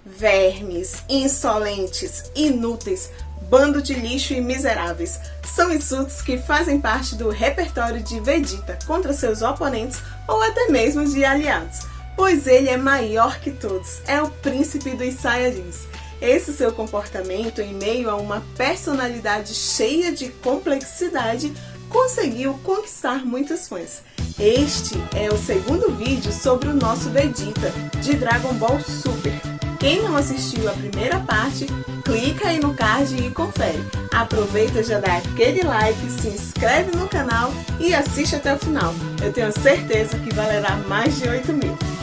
Vermes, insolentes, inúteis, bando de lixo e miseráveis. São insultos que fazem parte do repertório de Vegeta contra seus oponentes ou até mesmo de aliados, pois ele é maior que todos, é o príncipe dos Saiyajins. Esse seu comportamento, em meio a uma personalidade cheia de complexidade, conseguiu conquistar muitos fãs. Este é o segundo vídeo sobre o nosso Vegeta de Dragon Ball Super. Quem não assistiu a primeira parte, clica aí no card e confere. Aproveita, já dá aquele like, se inscreve no canal e assiste até o final. Eu tenho certeza que valerá mais de 8.000.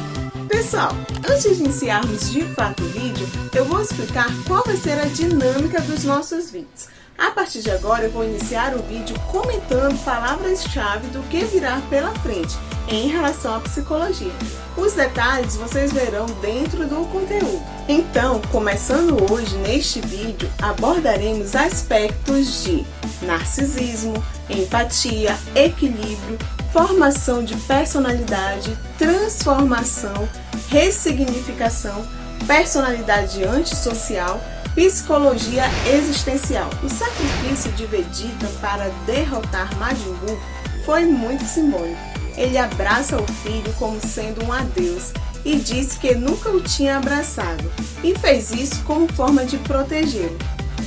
Pessoal, antes de iniciarmos de fato o vídeo, eu vou explicar qual vai ser a dinâmica dos nossos vídeos. A partir de agora eu vou iniciar o vídeo comentando palavras-chave do que virá pela frente em relação à psicologia. Os detalhes vocês verão dentro do conteúdo. Então, começando hoje neste vídeo, abordaremos aspectos de narcisismo, empatia, equilíbrio, formação de personalidade, transformação, ressignificação, personalidade antissocial, psicologia existencial. O sacrifício de Vegeta para derrotar Majin Buu foi muito simbólico. Ele abraça o filho como sendo um adeus e diz que nunca o tinha abraçado, e fez isso como forma de protegê-lo.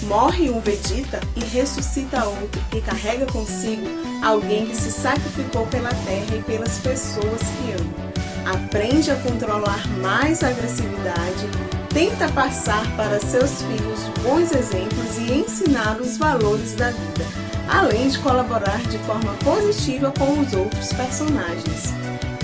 Morre um Vegeta e ressuscita outro que carrega consigo alguém que se sacrificou pela Terra e pelas pessoas que ama. Aprende a controlar mais a agressividade, tenta passar para seus filhos bons exemplos e ensinar os valores da vida, além de colaborar de forma positiva com os outros personagens.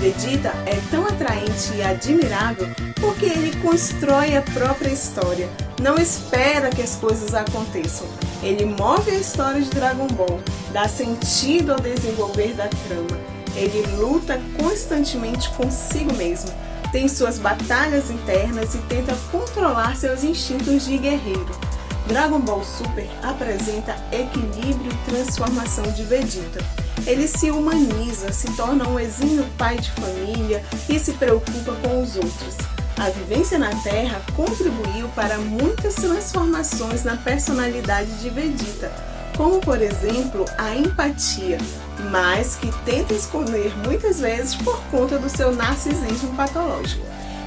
Vegeta é tão atraente e admirável porque ele constrói a própria história, não espera que as coisas aconteçam. Ele move a história de Dragon Ball, dá sentido ao desenvolver da trama. Ele luta constantemente consigo mesmo, tem suas batalhas internas e tenta controlar seus instintos de guerreiro. Dragon Ball Super apresenta equilíbrio e transformação de Vegeta. Ele se humaniza, se torna um exímio pai de família e se preocupa com os outros. A vivência na Terra contribuiu para muitas transformações na personalidade de Vegeta, como por exemplo a empatia, mas que tenta esconder muitas vezes por conta do seu narcisismo patológico.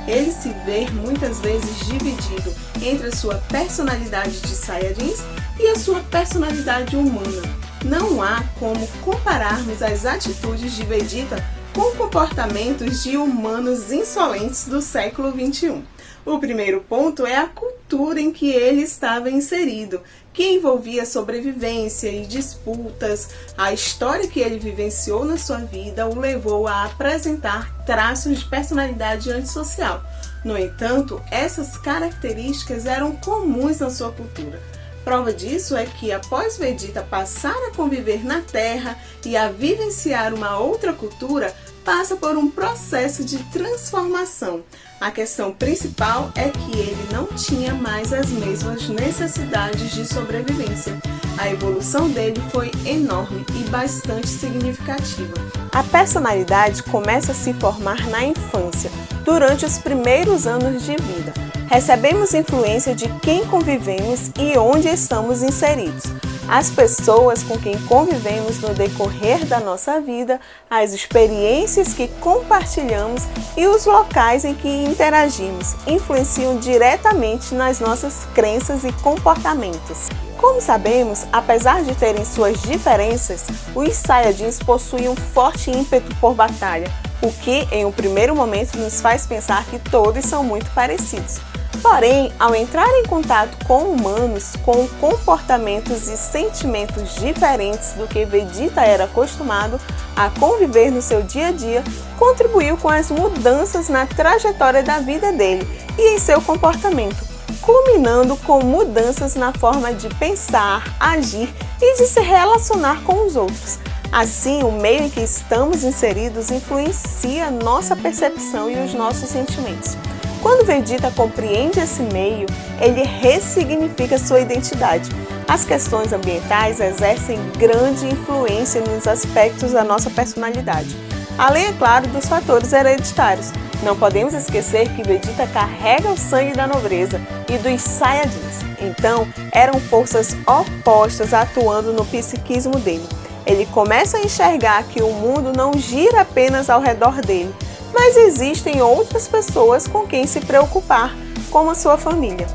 Ele se vê muitas vezes dividido entre a sua personalidade de Saiyajins e a sua personalidade humana. Não há como compararmos as atitudes de Vegeta com comportamentos de humanos insolentes do século XXI. O primeiro ponto é a cultura em que ele estava inserido, que envolvia sobrevivência e disputas. A história que ele vivenciou na sua vida o levou a apresentar traços de personalidade antissocial. No entanto, essas características eram comuns na sua cultura. Prova disso é que, após Vegeta passar a conviver na Terra e a vivenciar uma outra cultura, passa por um processo de transformação. A questão principal é que ele não tinha mais as mesmas necessidades de sobrevivência. A evolução dele foi enorme e bastante significativa. A personalidade começa a se formar na infância, durante os primeiros anos de vida. Recebemos influência de quem convivemos e onde estamos inseridos. As pessoas com quem convivemos no decorrer da nossa vida, as experiências que compartilhamos e os locais em que interagimos influenciam diretamente nas nossas crenças e comportamentos. Como sabemos, apesar de terem suas diferenças, os Saiyajins possuem um forte ímpeto por batalha, o que em um primeiro momento nos faz pensar que todos são muito parecidos. Porém, ao entrar em contato com humanos com comportamentos e sentimentos diferentes do que Vegeta era acostumado a conviver no seu dia a dia, contribuiu com as mudanças na trajetória da vida dele e em seu comportamento, culminando com mudanças na forma de pensar, agir e de se relacionar com os outros. Assim, o meio em que estamos inseridos influencia nossa percepção e os nossos sentimentos. Quando Vegeta compreende esse meio, ele ressignifica sua identidade. As questões ambientais exercem grande influência nos aspectos da nossa personalidade, além, é claro, dos fatores hereditários. Não podemos esquecer que Vegeta carrega o sangue da nobreza e dos Saiyajins. Então, eram forças opostas atuando no psiquismo dele. Ele começa a enxergar que o mundo não gira apenas ao redor dele, mas existem outras pessoas com quem se preocupar, como a sua família.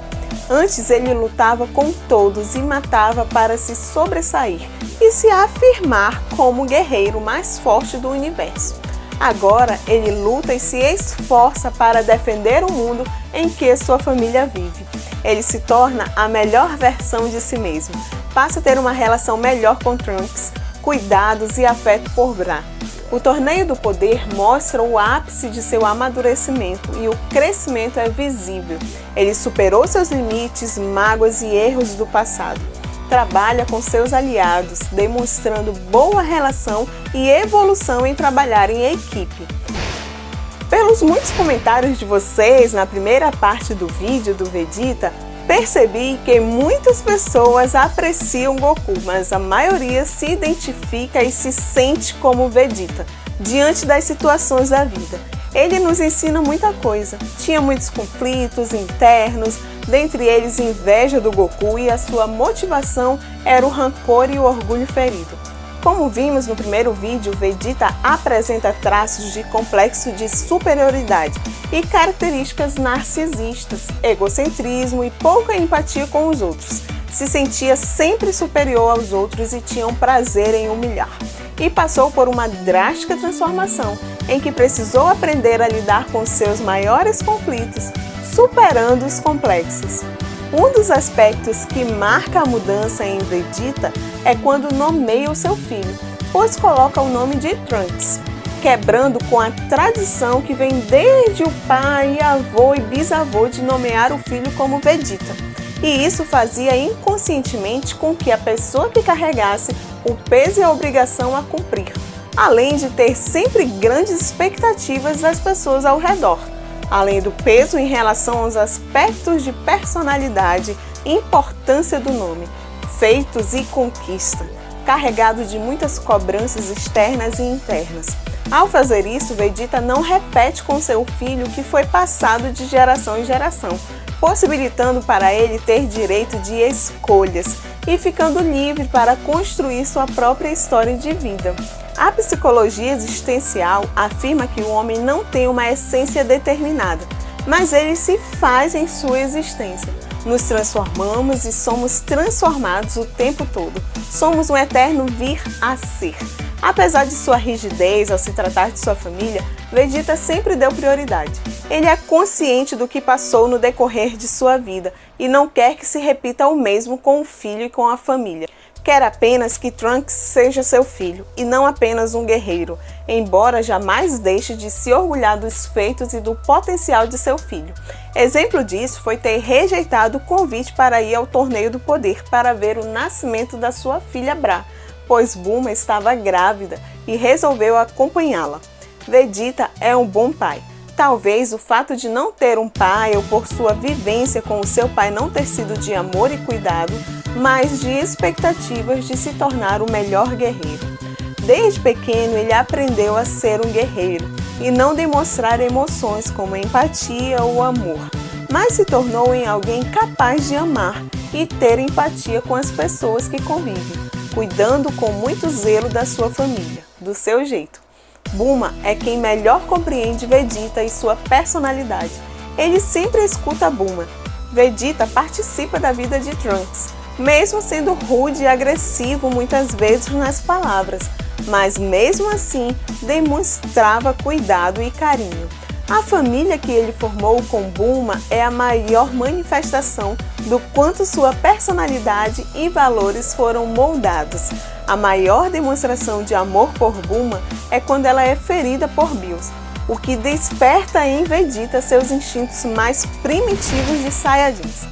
Antes ele lutava com todos e matava para se sobressair e se afirmar como o guerreiro mais forte do universo. Agora ele luta e se esforça para defender o mundo em que sua família vive. Ele se torna a melhor versão de si mesmo, passa a ter uma relação melhor com Trunks, cuidados e afeto por Bra. O Torneio do Poder mostra o ápice de seu amadurecimento e o crescimento é visível. Ele superou seus limites, mágoas e erros do passado. Trabalha com seus aliados, demonstrando boa relação e evolução em trabalhar em equipe. Pelos muitos comentários de vocês na primeira parte do vídeo do Vegeta, percebi que muitas pessoas apreciam Goku, mas a maioria se identifica e se sente como Vegeta, diante das situações da vida. Ele nos ensina muita coisa. Tinha muitos conflitos internos, dentre eles inveja do Goku, e a sua motivação era o rancor e o orgulho ferido. Como vimos no primeiro vídeo, Vegeta apresenta traços de complexo de superioridade e características narcisistas, egocentrismo e pouca empatia com os outros. Se sentia sempre superior aos outros e tinha um prazer em humilhar. E passou por uma drástica transformação, em que precisou aprender a lidar com seus maiores conflitos, superando os complexos. Um dos aspectos que marca a mudança em Vegeta é quando nomeia o seu filho, pois coloca o nome de Trunks, quebrando com a tradição que vem desde o pai, avô e bisavô de nomear o filho como Vegeta. E isso fazia inconscientemente com que a pessoa que carregasse o peso e a obrigação a cumprir, além de ter sempre grandes expectativas das pessoas ao redor. Além do peso em relação aos aspectos de personalidade e importância do nome, feitos e conquista, carregado de muitas cobranças externas e internas. Ao fazer isso, Vegeta não repete com seu filho o que foi passado de geração em geração, possibilitando para ele ter direito de escolhas e ficando livre para construir sua própria história de vida. A psicologia existencial afirma que o homem não tem uma essência determinada, mas ele se faz em sua existência. Nos transformamos e somos transformados o tempo todo. Somos um eterno vir a ser. Apesar de sua rigidez ao se tratar de sua família, Vegeta sempre deu prioridade. Ele é consciente do que passou no decorrer de sua vida e não quer que se repita o mesmo com o filho e com a família. Quer apenas que Trunks seja seu filho e não apenas um guerreiro, embora jamais deixe de se orgulhar dos feitos e do potencial de seu filho. Exemplo disso foi ter rejeitado o convite para ir ao Torneio do Poder para ver o nascimento da sua filha Bra, pois Bulma estava grávida e resolveu acompanhá-la. Vegeta é um bom pai. Talvez o fato de não ter um pai ou por sua vivência com o seu pai não ter sido de amor e cuidado, mas de expectativas de se tornar o melhor guerreiro. Desde pequeno ele aprendeu a ser um guerreiro e não demonstrar emoções como empatia ou amor, mas se tornou em alguém capaz de amar e ter empatia com as pessoas que convivem, cuidando com muito zelo da sua família, do seu jeito. Bulma é quem melhor compreende Vegeta e sua personalidade. Ele sempre escuta Bulma. Vegeta participa da vida de Trunks, mesmo sendo rude e agressivo muitas vezes nas palavras, mas mesmo assim demonstrava cuidado e carinho. A família que ele formou com Bulma é a maior manifestação do quanto sua personalidade e valores foram moldados. A maior demonstração de amor por Bulma é quando ela é ferida por Bills, o que desperta em Vegeta seus instintos mais primitivos de Saiyajins.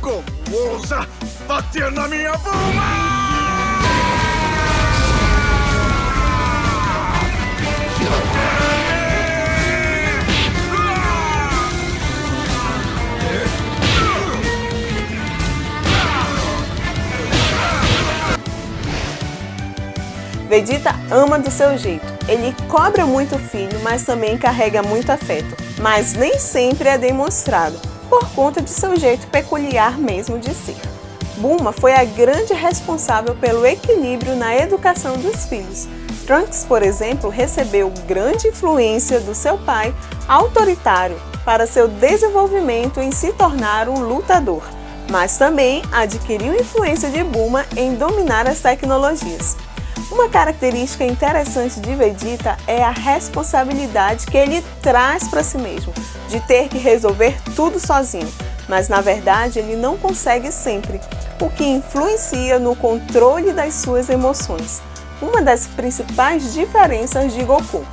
Como ousa bater na minha Bulma! Vegeta ama do seu jeito. Ele cobra muito o filho, mas também carrega muito afeto. Mas nem sempre é demonstrado, por conta de seu jeito peculiar mesmo de ser. Bulma foi a grande responsável pelo equilíbrio na educação dos filhos. Trunks, por exemplo, recebeu grande influência do seu pai autoritário para seu desenvolvimento em se tornar um lutador, mas também adquiriu influência de Bulma em dominar as tecnologias. Uma característica interessante de Vegeta é a responsabilidade que ele traz para si mesmo, de ter que resolver tudo sozinho, mas na verdade ele não consegue sempre, o que influencia no controle das suas emoções. Uma das principais diferenças de Goku.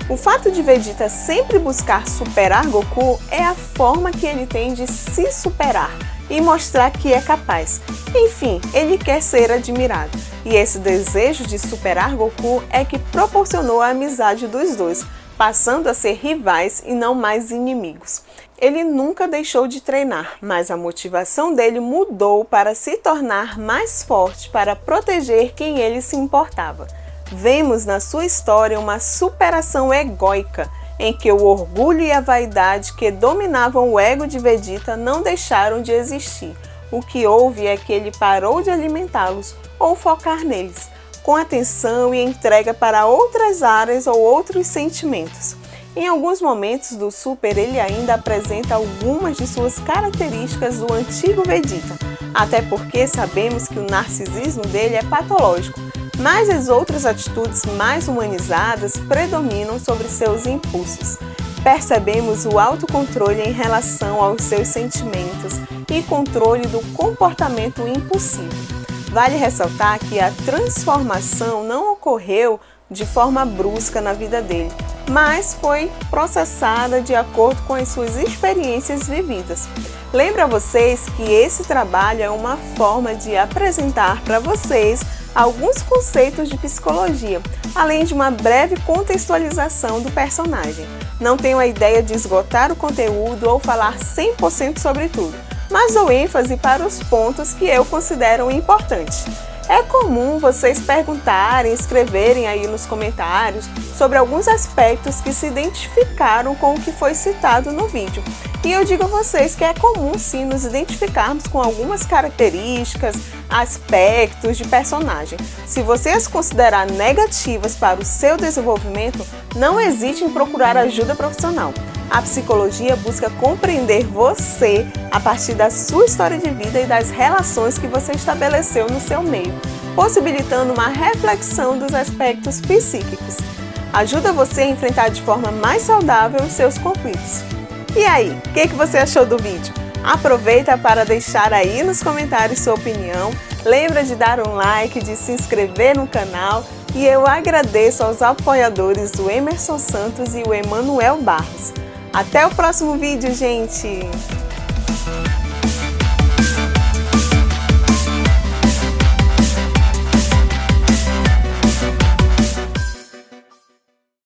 O fato de Vegeta sempre buscar superar Goku é a forma que ele tem de se superar e mostrar que é capaz. Enfim, ele quer ser admirado. E esse desejo de superar Goku é que proporcionou a amizade dos dois, passando a ser rivais e não mais inimigos. Ele nunca deixou de treinar, mas a motivação dele mudou para se tornar mais forte para proteger quem ele se importava. Vemos na sua história uma superação egóica, em que o orgulho e a vaidade que dominavam o ego de Vegeta não deixaram de existir. O que houve é que ele parou de alimentá-los ou focar neles, com atenção e entrega para outras áreas ou outros sentimentos. Em alguns momentos do Super, ele ainda apresenta algumas de suas características do antigo Vegeta, até porque sabemos que o narcisismo dele é patológico, mas as outras atitudes mais humanizadas predominam sobre seus impulsos. Percebemos o autocontrole em relação aos seus sentimentos e controle do comportamento impulsivo. Vale ressaltar que a transformação não ocorreu de forma brusca na vida dele, mas foi processada de acordo com as suas experiências vividas. Lembro a vocês que esse trabalho é uma forma de apresentar para vocês alguns conceitos de psicologia, além de uma breve contextualização do personagem. Não tenho a ideia de esgotar o conteúdo ou falar 100% sobre tudo, mas dou ênfase para os pontos que eu considero importantes. É comum vocês perguntarem, escreverem aí nos comentários sobre alguns aspectos que se identificaram com o que foi citado no vídeo. E eu digo a vocês que é comum sim nos identificarmos com algumas características, aspectos de personagem. Se você as considerar negativas para o seu desenvolvimento, não hesite em procurar ajuda profissional. A psicologia busca compreender você a partir da sua história de vida e das relações que você estabeleceu no seu meio, possibilitando uma reflexão dos aspectos psíquicos. Ajuda você a enfrentar de forma mais saudável os seus conflitos. E aí, o que você achou do vídeo? Aproveita para deixar aí nos comentários sua opinião, lembra de dar um like, de se inscrever no canal e eu agradeço aos apoiadores do Emerson Santos e o Emanuel Barros. Até o próximo vídeo, gente!